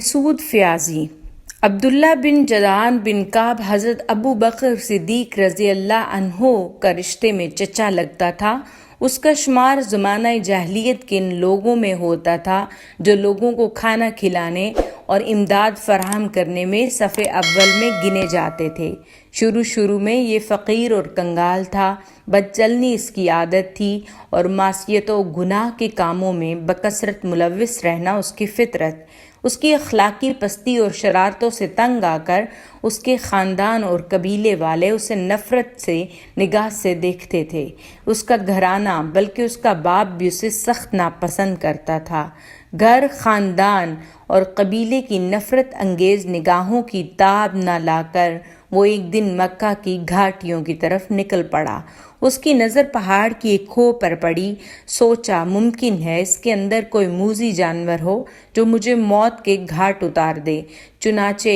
سود فیاضی عبداللہ بن جدعان بن کعب حضرت ابو بکر صدیق رضی اللہ عنہ کا رشتے میں چچا لگتا تھا۔ اس کا شمار زمانہ جاہلیت کے ان لوگوں میں ہوتا تھا جو لوگوں کو کھانا کھلانے اور امداد فراہم کرنے میں صف اول میں گنے جاتے تھے۔ شروع میں یہ فقیر اور کنگال تھا، بد چلنی اس کی عادت تھی اور معصیت و گناہ کے کاموں میں بکثرت ملوث رہنا اس کی فطرت۔ اس کی اخلاقی پستی اور شرارتوں سے تنگ آ کر اس کے خاندان اور قبیلے والے اسے نفرت سے نگاہ سے دیکھتے تھے۔ اس کا گھرانہ بلکہ اس کا باپ بھی اسے سخت ناپسند کرتا تھا۔ گھر، خاندان اور قبیلے کی نفرت انگیز نگاہوں کی تاب نہ لا کر وہ ایک دن مکہ کی گھاٹیوں کی طرف نکل پڑا۔ اس کی نظر پہاڑ کی ایک کھو پر پڑی۔ سوچا ممکن ہے اس کے اندر کوئی موذی جانور ہو جو مجھے موت کے گھاٹ اتار دے۔ چنانچہ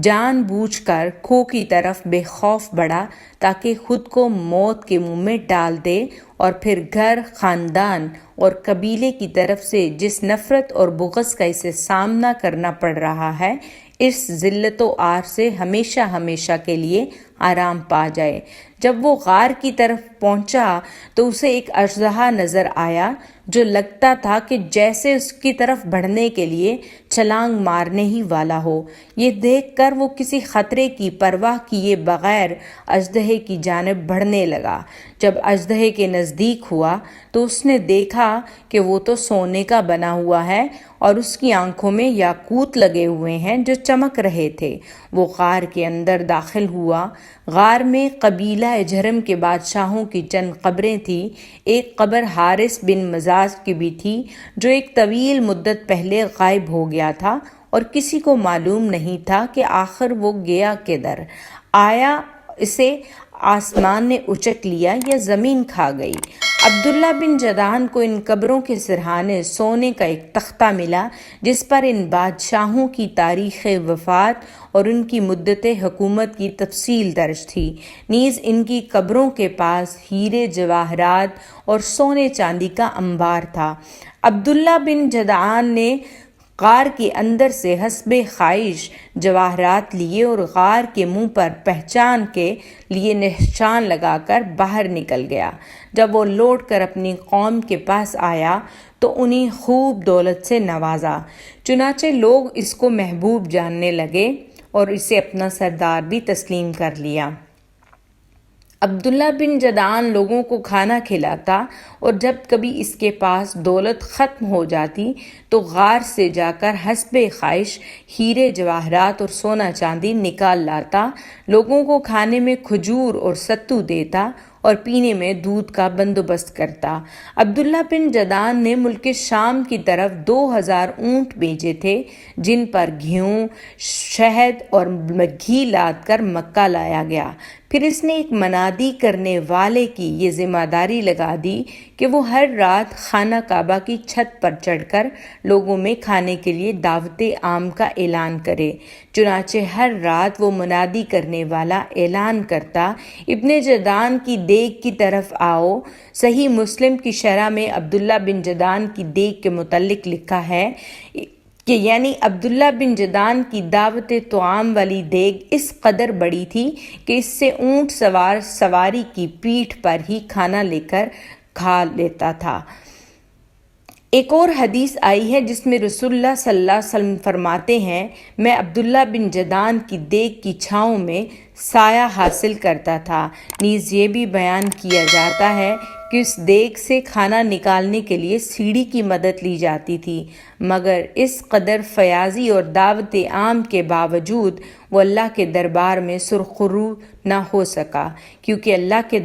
جان بوجھ کر کھو کی طرف بے خوف بڑھا تاکہ خود کو موت کے منہ میں ڈال دے، اور پھر گھر، خاندان اور قبیلے کی طرف سے جس نفرت اور بغض کا اسے سامنا کرنا پڑ رہا ہے، اس ذلت و عار سے ہمیشہ کے لیے آرام پا جائے۔ جب وہ غار کی طرف پہنچا تو اسے ایک اژدہا نظر آیا جو لگتا تھا کہ جیسے اس کی طرف بڑھنے کے لیے چھلانگ مارنے ہی والا ہو۔ یہ دیکھ کر وہ کسی خطرے کی پرواہ کیے بغیر اژدہے کی جانب بڑھنے لگا۔ جب اژدہے کے نزدیک ہوا تو اس نے دیکھا کہ وہ تو سونے کا بنا ہوا ہے اور اس کی آنکھوں میں یاقوت لگے ہوئے ہیں جو چمک رہے تھے۔ وہ غار کے اندر داخل ہوا۔ غار میں قبیلہ جرم کے بادشاہوں کی چند قبریں تھیں۔ ایک قبر حارث بن مزاج کی بھی تھی جو ایک طویل مدت پہلے غائب ہو گیا تھا اور کسی کو معلوم نہیں تھا کہ آخر وہ گیا کدھر۔ آیا اسے آسمان نے اچک لیا یا زمین کھا گئی؟ عبداللہ بن جدعان کو ان قبروں کے سرہانے سونے کا ایک تختہ ملا جس پر ان بادشاہوں کی تاریخ وفات اور ان کی مدت حکومت کی تفصیل درج تھی۔ نیز ان کی قبروں کے پاس ہیرے، جواہرات اور سونے چاندی کا انبار تھا۔ عبداللہ بن جدعان نے غار کے اندر سے حسب خواہش جواہرات لیے اور غار کے منہ پر پہچان کے لیے نشان لگا کر باہر نکل گیا۔ جب وہ لوٹ کر اپنی قوم کے پاس آیا تو انہیں خوب دولت سے نوازا، چنانچہ لوگ اس کو محبوب جاننے لگے اور اسے اپنا سردار بھی تسلیم کر لیا۔ عبداللہ بن جدعان لوگوں کو کھانا کھلاتا اور جب کبھی اس کے پاس دولت ختم ہو جاتی تو غار سے جا کر حسب خواہش ہیرے، جواہرات اور سونا چاندی نکال لاتا، لوگوں کو کھانے میں کھجور اور ستو دیتا اور پینے میں دودھ کا بندوبست کرتا۔ عبداللہ بن جدعان نے ملک شام کی طرف 2000 اونٹ بھیجے تھے جن پر گھیوں، شہد اور گھی لاد کر مکہ لایا گیا۔ پھر اس نے ایک منادی کرنے والے کی یہ ذمہ داری لگا دی کہ وہ ہر رات خانہ کعبہ کی چھت پر چڑھ کر لوگوں میں کھانے کے لیے دعوت عام کا اعلان کرے۔ چنانچہ ہر رات وہ منادی کرنے والا اعلان کرتا، ابن جدعان کی دیگ کی طرف آؤ۔ صحیح مسلم کی شرح میں عبداللہ بن جدعان کی دیگ کے متعلق لکھا ہے کہ یعنی عبداللہ بن جدعان کی دعوت طعام والی دیگ اس قدر بڑی تھی کہ اس سے اونٹ سوار سواری کی پیٹھ پر ہی کھانا لے کر کھا لیتا تھا۔ ایک اور حدیث آئی ہے جس میں رسول اللہ صلی اللہ علیہ وسلم فرماتے ہیں، میں عبداللہ بن جدعان کی دیگ کی چھاؤں میں سایہ حاصل کرتا تھا۔ نیز یہ بھی بیان کیا جاتا ہے کہ اس دیگ سے کھانا نکالنے کے لیے سیڑھی کی مدد لی جاتی تھی، مگر اس قدر فیاضی اور دعوت عام کے باوجود وہ اللہ کے دربار میں سرخرو نہ ہو سکا، کیونکہ اللہ کے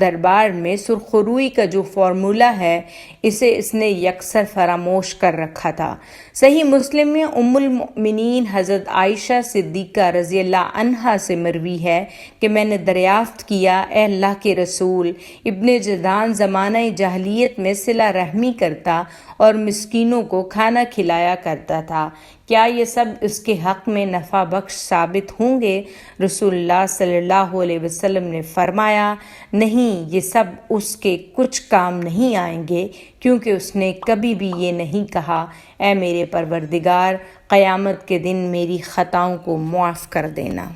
دربار میں سرخروئی کا جو فارمولہ ہے اسے اس نے یکسر فراموش کر رکھا تھا۔ صحیح مسلم میں ام المؤمنین حضرت عائشہ صدیقہ رضی اللہ عنہا سے سے مروی ہے کہ میں نے دریافت کیا، اے اللہ کے رسول، ابن جدعان زمانہ جاہلیت میں صلہ رحمی کرتا اور مسکینوں کو کھانا کھلایا کرتا تھا، کیا یہ سب اس کے حق میں نفع بخش ثابت ہوں گے؟ رسول اللہ صلی اللہ علیہ وسلم نے فرمایا، نہیں، یہ سب اس کے کچھ کام نہیں آئیں گے، کیونکہ اس نے کبھی بھی یہ نہیں کہا، اے میرے پروردگار، قیامت کے دن میری خطاؤں کو معاف کر دینا۔